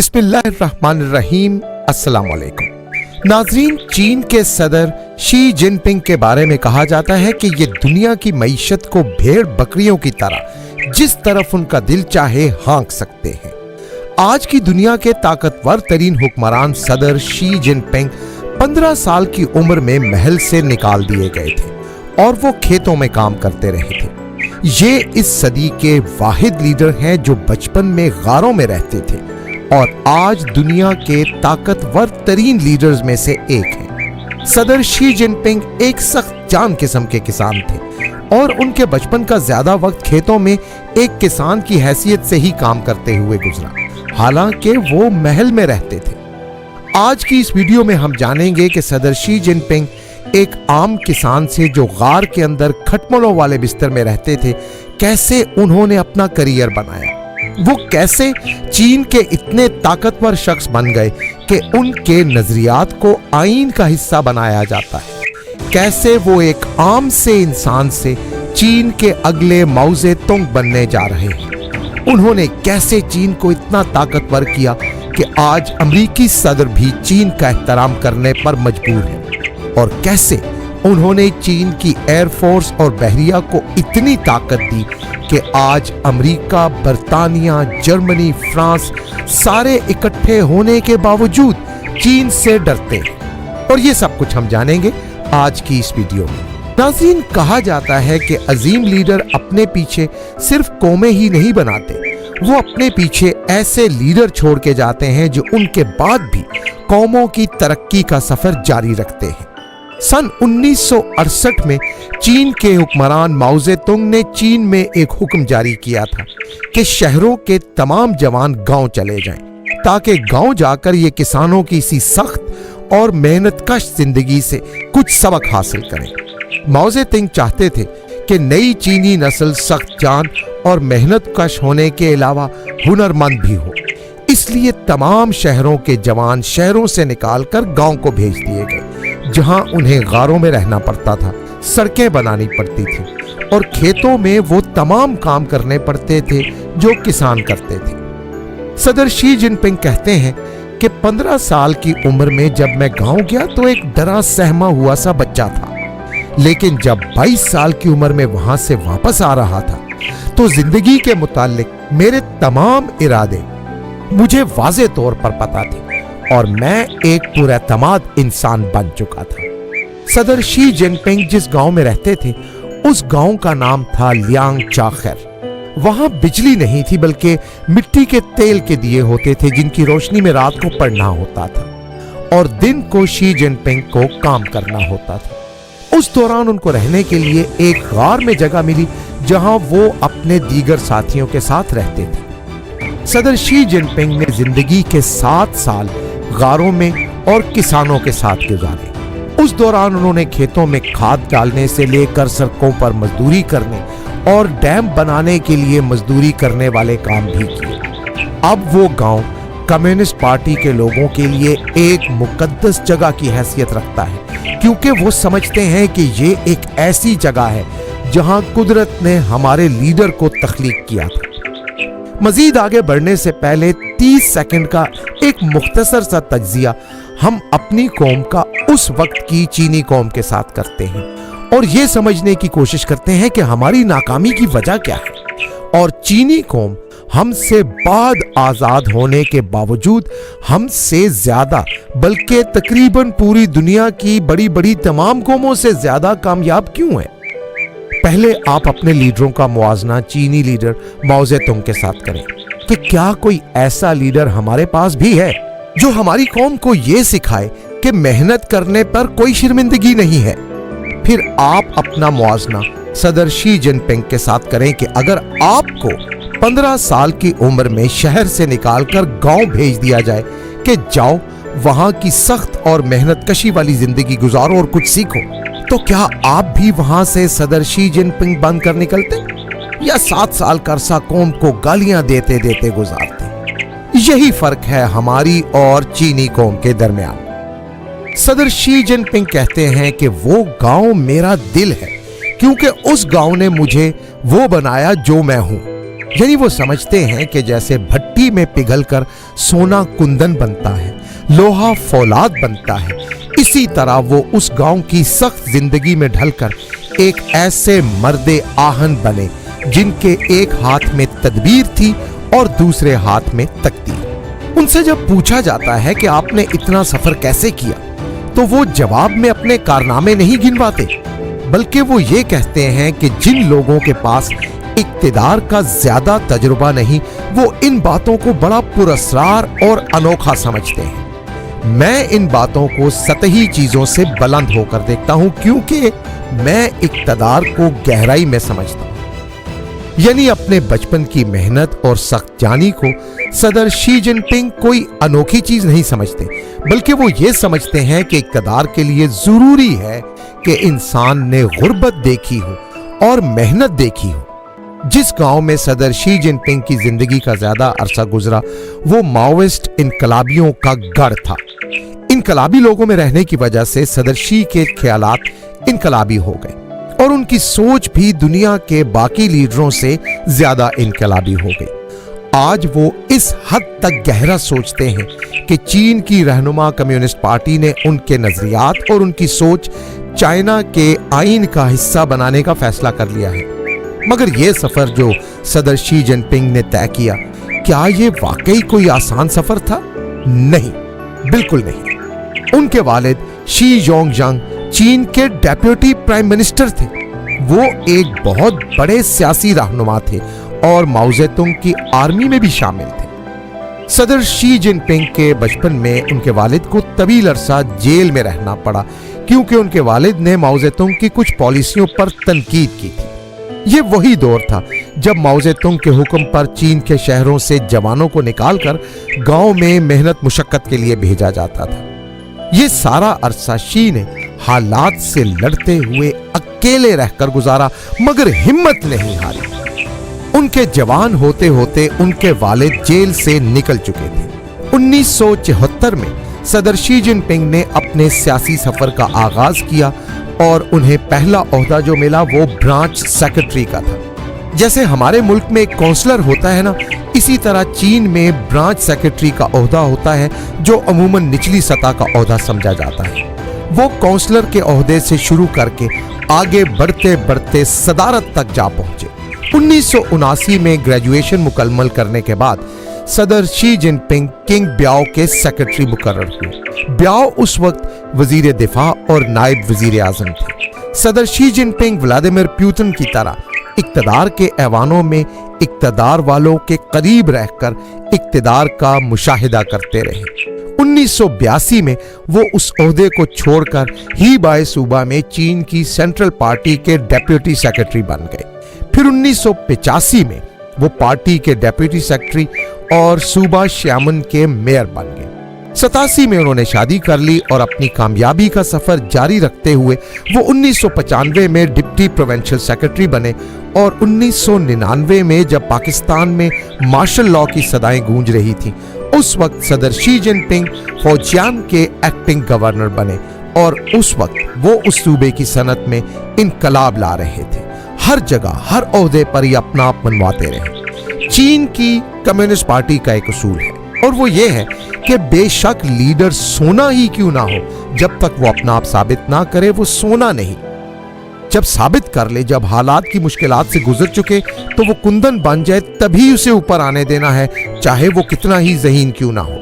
बिस्मिल्लाहिर्रहमानिर्रहीम। अस्सलाम वालेकुम नाज़रीन, चीन के सदर शी जिनपिंग के बारे में कहा जाता है कि ये दुनिया की मईशत को भेड़ बकरियों की तरह जिस तरफ उनका दिल चाहे हाँक सकते हैं। आज की दुनिया के ताकतवर तरीन हुक्मरान सदर शी जिनपिंग 15 साल की उम्र में महल से निकाल दिए गए थे और वो खेतों में काम करते रहे थे। ये इस सदी के वाहिद लीडर हैं जो बचपन में गारों में रहते थे और आज दुनिया के ताकतवर तरीन लीडर्स में से एक हैं। सदर शी जिनपिंग एक सख्त जान किस्म के किसान थे और उनके बचपन का ज्यादा वक्त खेतों में एक किसान की हैसियत से ही काम करते हुए गुजरा, हालांकि वो महल में रहते थे। आज की इस वीडियो में हम जानेंगे कि सदर शी जिनपिंग एक आम किसान से जो गार के अंदर खटमलों वाले बिस्तर में रहते थे, कैसे उन्होंने अपना करियर बनाया। वो कैसे चीन के इतने ताकतवर शख्स बन गए कि उनके नजरियात को आईन का हिस्सा बनाया जाता है। कैसे वो एक आम से इंसान से चीन के अगले माओ ज़ेडुंग बनने जा रहे हैं। उन्होंने कैसे चीन को इतना ताकतवर किया कि आज अमेरिकी सदर भी चीन का एहतराम करने पर मजबूर है, और कैसे उन्होंने चीन की एयरफोर्स और बहरिया को इतनी ताकत दी कि आज अमेरिका, बर्तानिया, जर्मनी, फ्रांस सारे इकट्ठे होने के बावजूद चीन से डरते हैं। और ये सब कुछ हम जानेंगे आज की इस वीडियो में। नाज़रीन, कहा जाता है कि अजीम लीडर अपने पीछे सिर्फ कौमें ही नहीं बनाते, वो अपने पीछे ऐसे लीडर छोड़ के जाते हैं जो उनके बाद भी कौमों की तरक्की का सफर जारी रखते हैं। सन 1968 में चीन के हुक्मरान माओ ज़ेडुंग ने चीन में एक हुक्म जारी किया था कि शहरों के तमाम जवान गांव चले जाएं, ताकि गांव जाकर ये किसानों की इसी सख्त और मेहनतकश जिंदगी से कुछ सबक हासिल करें। माओ ज़ेडुंग चाहते थे कि नई चीनी नस्ल सख्त जान और मेहनतकश होने के अलावा हुनरमंद भी हो, इसलिए तमाम शहरों के जवान शहरों से निकालकर गांव को भेज दिए गए, जहां उन्हें गारों में रहना पड़ता था, सड़कें बनानी पड़ती थी और खेतों में वो तमाम काम करने पड़ते थे जो किसान करते थे। सदर शी जिनपिंग कहते हैं कि 15 साल की उम्र में जब मैं गांव गया तो एक डरा सहमा हुआ सा बच्चा था, लेकिन जब 22 साल की उम्र में वहां से वापस आ रहा था तो जिंदगी के मुताल्लिक मेरे तमाम इरादे मुझे वाज़े तौर पर पता थे और मैं एक पुरएतमाद इंसान बन चुका था। सदर शी जिनपिंग जिस गांव में रहते थे उस गांव का नाम था लियांगचाखेर। वहां बिजली नहीं थी, बल्कि मिट्टी के तेल के दिए होते थे जिनकी रोशनी में रात को पढ़ना होता था और दिन को शी जिनपिंग को काम करना होता था। उस दौरान उनको रहने के लिए एक गार में जगह मिली जहां वो अपने दीगर साथियों के साथ रहते थे। सदर शी जिनपिंग ने जिंदगी के 7 साल गारों में और किसानों के साथ गुजारे। उस दौरान उन्होंने खेतों में खाद डालने से लेकर सड़कों पर मजदूरी करने और डैम बनाने के लिए मजदूरी करने वाले काम भी किए। अब वो गांव कम्युनिस्ट पार्टी के लोगों के लिए एक मुकद्दस जगह की हैसियत रखता है, क्योंकि वो समझते हैं कि ये एक ऐसी जगह है जहां कुदरत ने हमारे लीडर को तख्लीक किया था। मजीद आगे बढ़ने से पहले 30 सेकंड का एक मुख्तसर सा तज्जिया हम अपनी कौम का उस वक्त की चीनी कौम के साथ करते हैं और ये समझने की कोशिश करते हैं कि हमारी नाकामी की वजह क्या है। और चीनी कौम हमसे बाद आजाद होने के बावजूद हमसे ज्यादा, बल्कि तकरीबन पूरी दुनिया की बड़ी बड़ी तमाम कौमों से ज्यादा कामयाब क्यों है? पहले आप अपने लीडरों का मुआवजा चीनी लीडर माओ ज़ेडुंग के साथ करें कि क्या कोई ऐसा लीडर हमारे पास भी है जो हमारी कौम को ये सिखाए कि मेहनत करने पर कोई शर्मिंदगी नहीं है। फिर आप अपना मुआवजा सदर शी जिनपिंग के साथ करें कि अगर आपको 15 साल की उम्र में शहर से निकालकर गांव भेज दिया जाए कि जाओ वहां की सख्त और मेहनत कशी वाली जिंदगी गुजारो और कुछ सीखो, तो क्या आप भी वहां से सदर शी जिनपिंग बनकर निकलते या 7 साल का अरसा कौम को गालियां देते देते गुजारते? यही फर्क है हमारी और चीनी कौम के दरमियान। सदर शी जिनपिंग कहते हैं कि वो गांव मेरा दिल है, क्योंकि उस गांव ने मुझे वो बनाया जो मैं हूं। यानी वो समझते हैं कि जैसे भट्टी में पिघलकर सोना कुंदन बनता है, लोहा फौलाद बनता है, इसी तरह वो उस गांव की सख्त जिंदगी में ढलकर एक ऐसे मर्दे आहन बने जिनके एक हाथ में तदबीर थी और दूसरे हाथ में तकदीर। उनसे जब पूछा जाता है कि आपने इतना सफर कैसे किया, तो वो जवाब में अपने कारनामे नहीं गिनवाते, बल्कि वो ये कहते हैं कि जिन लोगों के पास इक्तिदार का ज्यादा तजुर्बा नहीं, वो इन बातों को बड़ा पुरस्कार और अनोखा समझते हैं। मैं इन बातों को सतही चीजों से बुलंद होकर देखता हूं, क्योंकि मैं इक्तिदार को गहराई में समझता हूं। यानी अपने बचपन की मेहनत और सख्त जानी को सदर शी जिनपिंग कोई अनोखी चीज नहीं समझते, बल्कि वो ये समझते हैं कि इक्तिदार के लिए जरूरी है कि इंसान ने गुर्बत देखी हो और मेहनत देखी हो। जिस गांव में सदर शी जिनपिंग की जिंदगी का ज्यादा अरसा गुजरा, वो माओइस्ट इनकलाबियों का गढ़ था। इनकलाबी लोगों में रहने की वजह से सदर शी के ख्यालात इनकलाबी हो गए और उनकी सोच भी दुनिया के बाकी लीडरों से ज्यादा इनकलाबी हो गई। आज वो इस हद तक गहरा सोचते हैं कि चीन की रहनुमा कम्युनिस्ट पार्टी ने उनके नजरियात और उनकी सोच चाइना के आईन का हिस्सा बनाने का फैसला कर लिया है। मगर ये सफर जो सदर शी जिनपिंग ने तय किया, क्या ये वाकई कोई आसान सफर था? नहीं, बिल्कुल नहीं। उनके वालिद शी योंगजंग चीन के डेप्यूटी प्राइम मिनिस्टर थे। वो एक बहुत बड़े सियासी रहनुमा थे और माओ ज़ेतुंग की आर्मी में भी शामिल थे। सदर शी जिनपिंग के बचपन में उनके वालिद को तवील अरसा जेल में रहना पड़ा, क्योंकि उनके वालिद ने माओ ज़ेतुंग की कुछ पॉलिसियों पर तनकीद की थी। ये वही दौर था जब माओ ज़ेतुंग के हुक्म पर चीन के शहरों से जवानों को निकालकर गांव में मेहनत मुशक्कत के लिए भेजा जाता था। ये सारा अरसा शी ने हालात से लड़ते हुए अकेले रहकर गुजारा, मगर हिम्मत नहीं हारी। उनके जवान होते होते उनके वालिद जेल से निकल चुके थे। 1974 में सदर शी जिनपिंग ने अपने सियासी सफर का आगाज किया और उन्हें पहला ओहदा जो मिला वो ब्रांच सेक्रेटरी का था। जैसे हमारे मुल्क में एक काउंसलर होता है ना, इसी तरह चीन में ब्रांच सेक्रेटरी का ओहदा होता है, जो अमूमन निचली सतह का ओहदा समझा जाता है। वो काउंसलर के ओहदे से शुरू करके आगे बढ़ते बढ़ते सदारत तक जा पहुंचे। 1979 में ग्रेजुएशन मुकम्मल करने के बाद सदर शी जिनपिंग किंग ब्याओ के सेक्रेटरी मुकर्रर हुए। ब्याओ उस वक्त वजीर दिफा और नायब वजीर आजम थे। सदर शी जिनपिंग व्लादिमीर पुतिन की तरह इक्तदार के ऐवानों में इक्तदार वालों के करीब रहकर इक्तदार का मुशाहिदा करते रहे। 1982 में वो उस ओहदे को छोड़कर ही बाय सूबा में चीन की सेंट्रल पार्टी के डेप्यूटी सेक्रेटरी बन गए। फिर 1985 में वो पार्टी के डेप्यूटी सेक्रेटरी और सूबा श्यामन के मेयर बन गए। 87 में उन्होंने शादी कर ली और अपनी कामयाबी का सफर जारी रखते हुए वो 1995 में डिप्टी प्रोविंशियल सेक्रेटरी बने और 1999 में जब पाकिस्तान में मार्शल लॉ की सदाएं गूंज रही थी, उस वक्त सदर शी जिनपिंग फौजियान के एक्टिंग गवर्नर बने और उस वक्त वो उस सूबे की सनत में इनकलाब ला रहे थे। हर जगह हर ओहदे पर ही अपना आप मनवाते रहे। चीन की कम्युनिस्ट पार्टी का एक उसूल है और वो ये है कि बेशक लीडर सोना ही क्यों ना हो, जब तक वो अपना आप साबित ना करे वो सोना नहीं। जब साबित कर ले, जब हालात की मुश्किलात से गुजर चुके, तो वो कुंदन बन जाए, तभी उसे ऊपर आने देना है, चाहे वो कितना ही ज़हीन क्यों ना हो।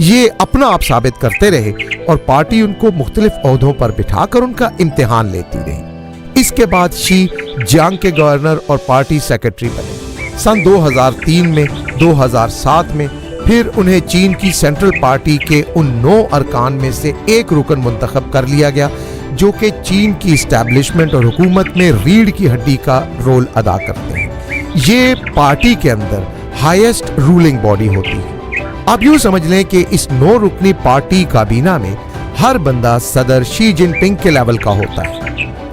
ये अपना आप साबित करते रहे और पार्टी उनको मुख्तलिफ ओहदों पर बिठाकर उनका इम्तिहान लेती रही। इसके बाद शी जियांग के गवर्नर और पार्टी सेक्रेटरी बने। सन 2003 में, 2007 में फिर उन्हें चीन की सेंट्रल पार्टी के उन 9 अरकान में से एक रुकन मुंतखब कर लिया गया, जो कि चीन की इस्टेब्लिशमेंट और हुकूमत में रीढ़ की हड्डी का रोल अदा करते हैं। ये पार्टी के अंदर हाईएस्ट रूलिंग बॉडी होती है। आप यूं समझ लें कि इस 9 रुकनी पार्टी काबीना में हर बंदा सदर शी जिनपिंग के लेवल का होता है।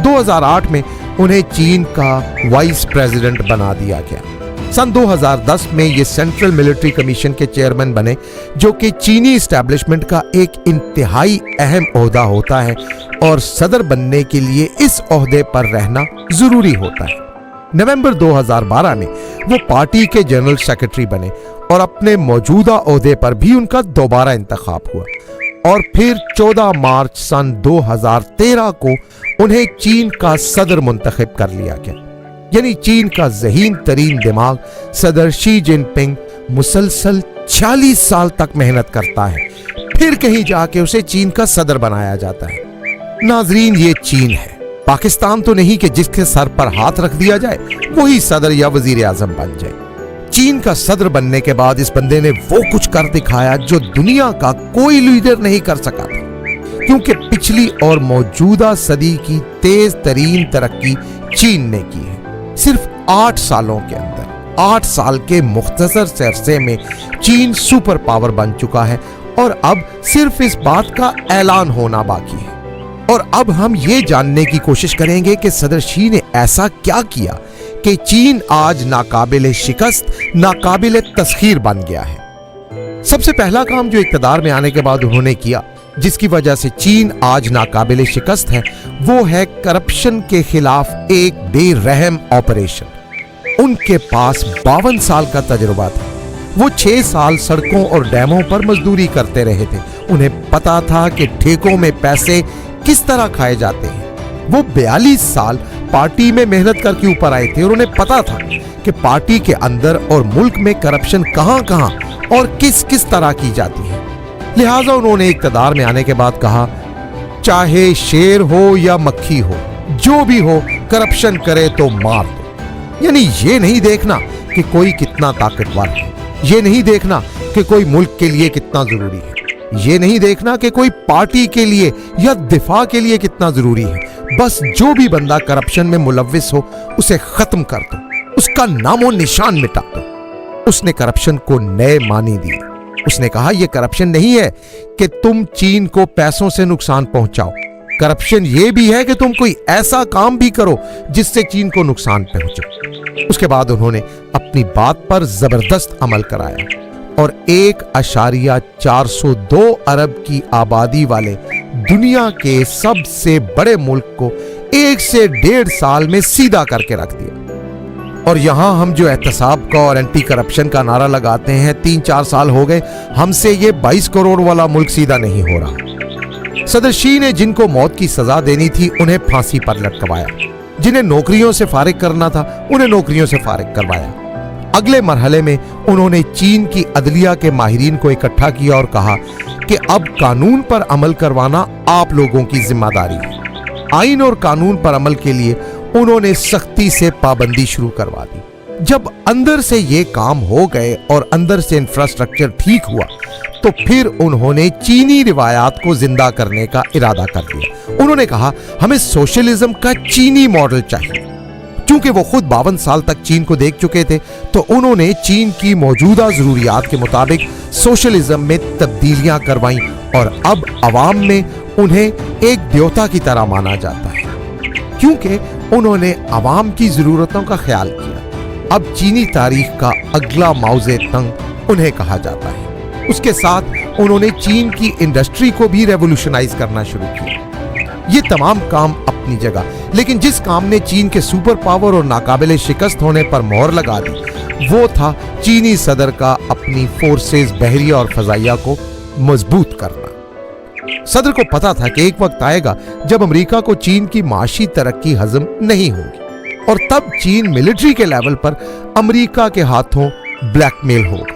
2008 में उन्हें चीन का वाइस प्रेसिडेंट बना दिया गया। सन 2010 में ये सेंट्रल मिलिट्री कमीशन के चेयरमैन बने, जो कि चीनी इस्टेब्लिशमेंट का एक इंतहाई अहम ओहदा होता है और सदर बनने के लिए इस ओहदे पर रहना जरूरी होता है। नवंबर 2012 में वो पार्टी के जनरल सेक्रेटरी बने और अपने मौजूदा ओहदे पर भी उनका दोबारा इंतखाब हुआ और फिर 14 मार्च सन 2013 को उन्हें चीन का सदर मुंतखब कर लिया गया। यानी चीन का ज़हीन तरीन दिमाग सदर शी जिनपिंग मुसलसल 46 साल तक मेहनत करता है, फिर कहीं जाके उसे चीन का सदर बनाया जाता है। नाजरीन, ये चीन है, पाकिस्तान तो नहीं कि जिसके सर पर हाथ रख दिया जाए वही सदर या वजीर आजम बन जाए। चीन का सदर बनने के बाद इस बंदे ने वो कुछ कर दिखाया जो दुनिया का कोई लीडर नहीं कर सका था, क्योंकि पिछली और मौजूदा सदी की तेज तरीन तरक्की चीन ने की है। सिर्फ 8 सालों के अंदर, 8 साल के मुख्तसर से अरसे में चीन सुपर पावर बन चुका है और अब सिर्फ इस बात का ऐलान होना बाकी है। और अब हम ये जानने की कोशिश करेंगे कि सदर शी ने ऐसा क्या किया कि चीन आज नाकाबिले शिकस्त, नाकाबिले तस्खीर बन गया है। सबसे पहला काम जो इक़्तिदार में आने के बाद उन्होंने किया, जिसकी वजह से चीन आज नाकाबिले शिकस्त है, वो है करप्शन के खिलाफ एक बेरहम ऑपरेशन। उनके पास 52 साल का तजुर्बा था। वो 6 साल सड़कों और डैमों पर मजदूरी करते रहे थे। उन्हें पता था कि ठेकों में पैसे किस तरह खाए जाते हैं। वो 42 साल पार्टी में मेहनत करके ऊपर आए थे और उन्हें पता था कि पार्टी के अंदर और मुल्क में करप्शन कहां-कहां और किस किस तरह की जाती है। लिहाजा उन्होंने इक़्तिदार में आने के बाद कहा, चाहे शेर हो या मक्खी हो, जो भी हो, करप्शन करे तो मार दो। यानी ये नहीं देखना कि कोई कितना ताकतवर है, ये नहीं देखना कि कोई मुल्क के लिए कितना जरूरी है, ये नहीं देखना कि कोई पार्टी के लिए या दिफा के लिए कितना जरूरी है। बस जो भी बंदा करप्शन में मुलव्विस हो उसे खत्म कर दो, उसका नामो निशान मिटा दो। उसने करप्शन को नए मानी दिए। उसने कहा, यह करप्शन नहीं है कि तुम चीन को पैसों से नुकसान पहुंचाओ, करप्शन यह भी है कि तुम कोई ऐसा काम भी करो जिससे चीन को नुकसान पहुंचे। उसके बाद उन्होंने अपनी बात पर जबरदस्त अमल कराया और 1.402 अरब की आबादी वाले दुनिया के सबसे बड़े मुल्क को 1 से 1.5 साल में सीधा करके रख दिया। और यहां हम जो एहतसाब का और एंटी करप्शन का नारा लगाते हैं, 3-4 साल हो गए, हमसे ये 22 करोड़ वाला मुल्क सीधा नहीं हो रहा। सदर शी ने जिनको मौत की सजा देनी थी उन्हें फांसी पर लटकवाया, जिन्हें नौकरियों से फारिग करना था उन्हें नौकरियों से फारिग करवाया। अगले मरहले में उन्होंने चीन की अदलिया के माहिरीन को इकट्ठा किया और कहा कि अब कानून पर अमल करवाना आप लोगों की जिम्मेदारी है। आइन और कानून पर अमल के लिए उन्होंने सख्ती से पाबंदी शुरू करवा दी। जब अंदर से ये काम हो गए और अंदर से इंफ्रास्ट्रक्चर ठीक हुआ, तो फिर उन्होंने चीनी रिवायात को जिंदा करने का इरादा कर दिया। उन्होंने कहा, हमें सोशलिज्म का चीनी मॉडल चाहिए। चूंकि वो खुद 52 साल तक चीन को देख चुके थे, तो उन्होंने चीन की मौजूदा जरूरियात के मुताबिक सोशलिज्म में तब्दीलियां करवाईं और अब अवाम में उन्हें एक देवता की तरह माना जाता है, क्योंकि उन्होंने अवाम की जरूरतों का ख्याल किया। अब चीनी तारीख का अगला माओजे तंग उन्हें कहा जाता है। उसके साथ उन्होंने चीन की इंडस्ट्री को भी रेवोल्यूशनाइज करना शुरू किया। ये तमाम काम अपनी जगह, लेकिन जिस काम ने चीन के सुपर पावर और नाकाबिले शिकस्त होने पर मोहर लगा दी, वो था चीनी सदर का अपनी फोर्सेस बहरिया और फजाइया को मजबूत करना। सदर को पता था कि एक वक्त आएगा जब अमेरिका को चीन की माशी तरक्की हजम नहीं होगी और तब चीन मिलिट्री के लेवल पर अमेरिका के हाथों ब्लैकमेल होगा।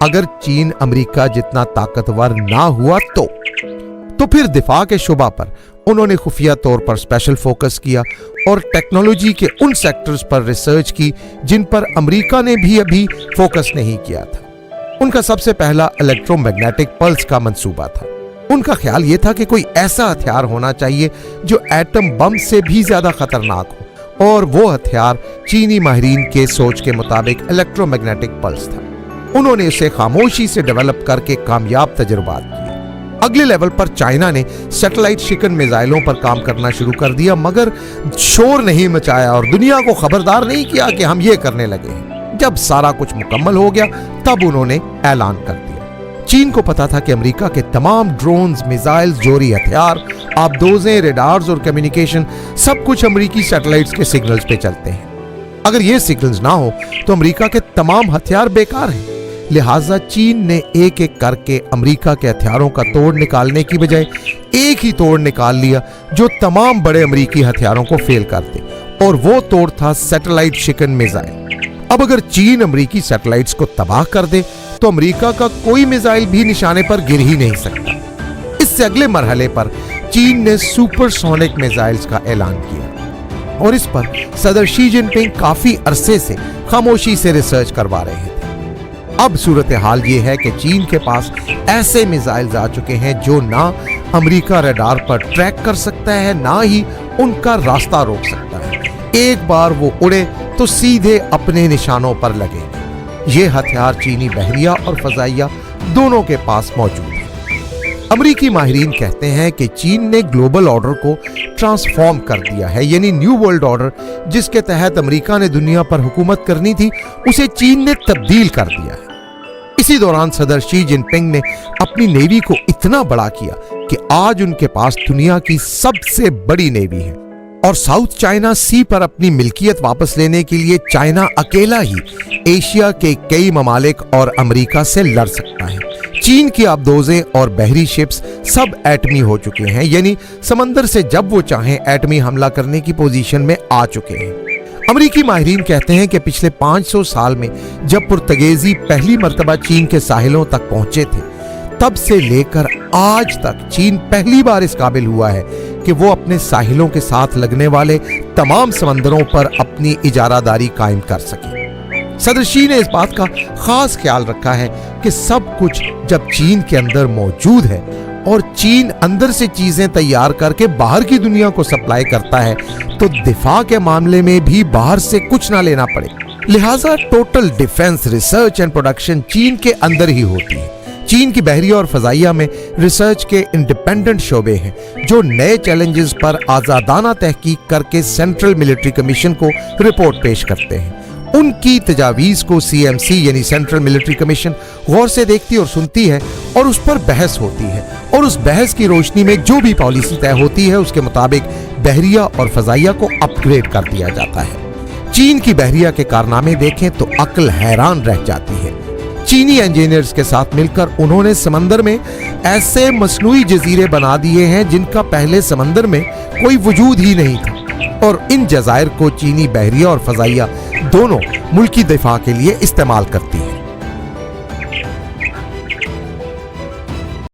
अगर चीन अमेरिका जितना ताकतवर ना हुआ तो फिर दिफा के शुबा पर उन्होंने खुफिया तौर पर स्पेशल फोकस किया और टेक्नोलॉजी के उन सेक्टर्स पर रिसर्च की जिन पर अमेरिका ने भी अभी फोकस नहीं किया था। उनका सबसे पहला इलेक्ट्रोमैग्नेटिक पल्स का मंसूबा था। उनका ख्याल यह था कि कोई ऐसा हथियार होना चाहिए जो एटम बम से भी ज्यादा खतरनाक हो, और वो हथियार चीनी माहिरीन के सोच के मुताबिक इलेक्ट्रोमैग्नेटिक पल्स था। उन्होंने इसे खामोशी से डेवलप करके कामयाब तजुर्बात किए। अगले लेवल पर चाइना ने सैटेलाइट शिकन मिसाइलों पर काम करना शुरू कर दिया, मगर शोर नहीं मचाया और दुनिया को खबरदार नहीं किया कि हम ये करने लगे हैं। जब सारा कुछ मुकम्मल हो गया, तब उन्होंने ऐलान कर दिया। चीन को पता था कि अमेरिका के तमाम ड्रोन्स, मिसाइल्स, जोरी हथियार, आबदोजें, रेडार्स और कम्युनिकेशन सब कुछ अमेरिकी सैटेलाइट्स के सिग्नल्स पे चलते हैं। अगर ये सिग्नल्स ना हो तो अमेरिका के तमाम हथियार बेकार हैं। लिहाजा चीन ने एक एक करके अमेरिका के हथियारों का तोड़ निकालने की बजाय एक ही तोड़ निकाल लिया जो तमाम बड़े अमेरिकी हथियारों को फेल कर दे, और वो तोड़ था सैटेलाइट शिकन मिसाइल। अब अगर चीन अमेरिकी सैटेलाइट्स को तबाह कर दे तो अमेरिका का कोई मिसाइल भी निशाने पर गिर ही नहीं सकता। इससे अगले मरहले पर चीन ने सुपरसोनिक मिसाइल्स का ऐलान किया और इस पर सदर शी जिनपिंग काफी अरसे से खामोशी से रिसर्च करवा रहे थे। अब सूरत हाल ये है कि चीन के पास ऐसे मिसाइल्स आ चुके हैं जो ना अमेरिका रडार पर ट्रैक कर सकता है, ना ही उनका रास्ता रोक सकता है। एक बार वो उड़े तो सीधे अपने निशानों पर लगे। ये हथियार चीनी बहरिया और फजाइया दोनों के पास मौजूद है। अमेरिकी माहिरीन कहते हैं कि चीन ने ग्लोबल ऑर्डर को ट्रांसफॉर्म कर दिया है, यानी न्यू वर्ल्ड ऑर्डर जिसके तहत अमेरिका ने दुनिया पर हुकूमत करनी थी, उसे चीन ने तब्दील कर दिया है। इसी दौरान सदर शी जिनपिंग ने अपनी नेवी को इतना बड़ा किया कि आज उनके पास दुनिया की सबसे बड़ी नेवी है और साउथ चाइना सी पर अपनी मिल्कियत वापस लेने के लिए चाइना अकेला ही एशिया के कई ममालिक और अमेरिका से लड़ सकता है। चीन की आबदोजें और बहरी शिप्स सब एटमी हो चुके हैं, यानी समंदर से जब वो चाहें एटमी हमला करने की पोजीशन में आ चुके हैं। अमेरिकी माहिरीन कहते हैं कि पिछले 500 साल में जब पुर्तगेजी पहली मर्तबा चीन के साहिलों तक पहुंचे थे, तब से लेकर आज तक चीन पहली बार इस काबिल हुआ है कि वो अपने साहिलों के साथ लगने वाले तमाम समंदरों पर अपनी इजारादारी कायम कर सके। सदर शी ने इस बात का खास ख्याल रखा है कि सब कुछ जब चीन के अंदर मौजूद है और चीन अंदर से चीजें तैयार करके बाहर की दुनिया को सप्लाई करता है, तो दिफा के मामले में भी बाहर से कुछ ना लेना पड़े। लिहाजा total defence research and production चीन के अंदर ही होती है। चीन की बहरिया और फजाइया में रिसर्च के इंडिपेंडेंट शोबे हैं जो नए चैलेंजेस पर आजादाना तहकीक करके सेंट्रल मिलिट्री कमीशन को रिपोर्ट पेश करते हैं। उनकी तजावीज को CMC यानी सेंट्रल मिलिट्री कमीशन गौर से देखती और सुनती है और उस पर बहस होती है, और उस बहस की रोशनी में जो भी पॉलिसी तय होती है उसके मुताबिक बहरिया और फजाइया को अपग्रेड कर दिया जाता है। चीन की बहरिया के कारनामे देखें तो अक्ल हैरान रह जाती है। चीनी इंजीनियर्स के साथ मिलकर उन्होंने समंदर में ऐसे मसनूई जजीरे बना दिए हैं जिनका पहले समंदर में कोई वजूद ही नहीं था, और इन जजायर को चीनी बहरिया और फजाइया दोनों मुल्की दिफा के लिए इस्तेमाल करती हैं।